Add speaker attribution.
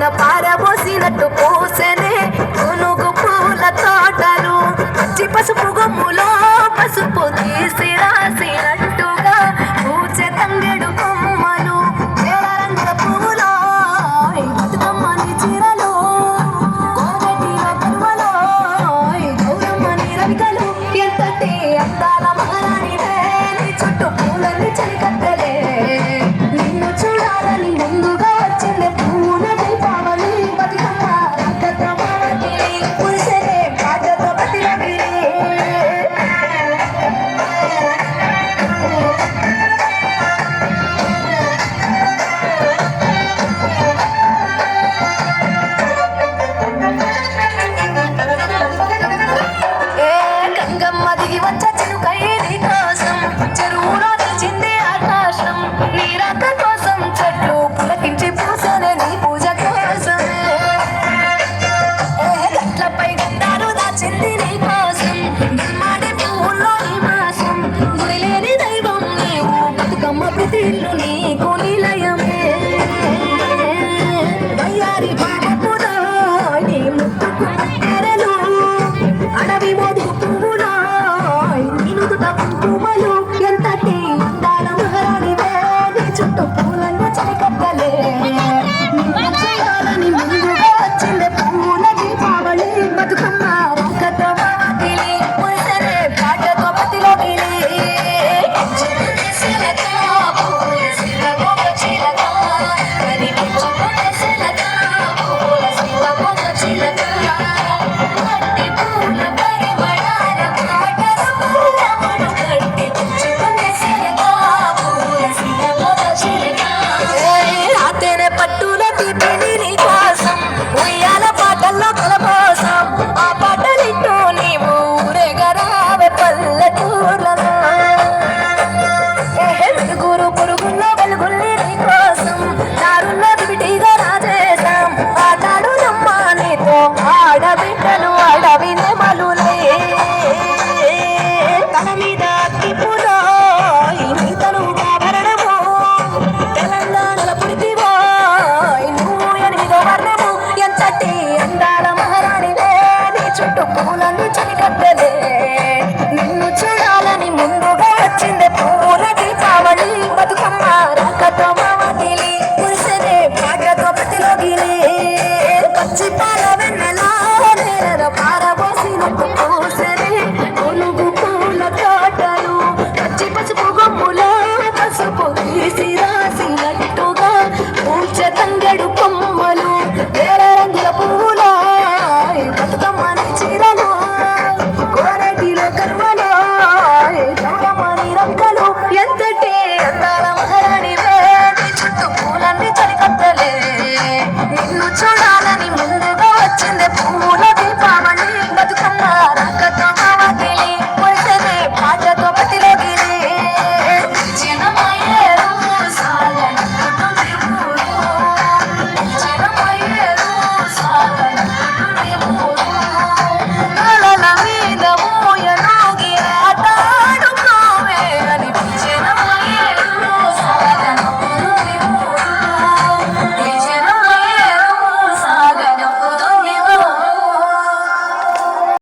Speaker 1: వాన పారబోసినట్టు పూసెనే పునుగు పూల తోటలు పచ్చి పసుపు గొమ్ములో పసుపు తీసి రాసినట్టుగా పూచె తంగెడు కొమ్మలు వేల రంగుల పువ్వులో బతుకమ్మని చీరలు కోరటిలో కరువలో గౌరమ్మని రవికలు ఎంతటి అందాల మహారాణివే నీ చుట్టూ పూలని చలికత్తలే నిన్ను చూడాలని ముందుగా వచ్చింది పూల దీపావళి బతుకమ్మ రక్తమావళి పురుషనే పాటతో బతిలగిరి గంగమ్మ దిగి వచ్చ చిలుకై నీ కోసం చెరువులో నిలిచింది ఆకాశం నీ రాక కోసం చెట్లు పులకించి పూసనే నీ పూజ కోసమే గట్లపై గండాలు దాచింది నీ కోసం గిల్మాడి పువ్వుల్లో ఈ మాసం గురిలేని దైవం నీవు బతుకమ్మ ప్రతిల్లు నీకు నిలయమే వయ్యారి బాబులో నీ ముట్టుకు తెరలు అడవి మోదుగు పువ్వులో నిలుదుట కుంకుమలు ఎంతటి అందాల మహారాణివే నీ చుట్టూ పూలను చలికత్తలే నిన్ను చేయాలని ముందుగా వచ్చింది పూల దీపావళి బతుకమ్మ రక్కతో మాటిలి పురుషనే పాటతో బతిలో గిలి చిలక పూల సిలకొక చిలక మరి పుచ్చుకున్న సిలక పూల సిలకొక చిలక గట్టి పూల పరిమళాల పాటలు పూలములు గట్టి పుచ్చుకున్న సిలక పూల సిలకొక చిలక రాతేనే పట్టుల తీపిని నీ కోసం ఉయ్యాల పాటల్లో కలపోసం ఆ పాటలింటూ నీవు ఊరేగరావే పల్లెటూర్లలో వెలుగురు పురుగుల్లో వెలుగుల్ని నీ కోసం దారుల్లో దివిటీగా రాజేశాం ఆటాడు నమ్మ నీతో ఆడబిడ్డలు అడవి నెమలులే తన మీద అగ్గిపులో నీతను ఆభరణము తెలంగాణల పురితివో నువ్వు ఎనిమిదో వర్ణము ఎంతటి అందాల మహారాణివే నీ చుట్టూ పూలను చలికత్తలే నిన్ను చూడాలని ముందుగా వచ్చింది పూల దీపావళి బతుకమ్మ రాకతో మావతిలి పురుషనే పాటతో బతిలో గిరి పచ్చి పాల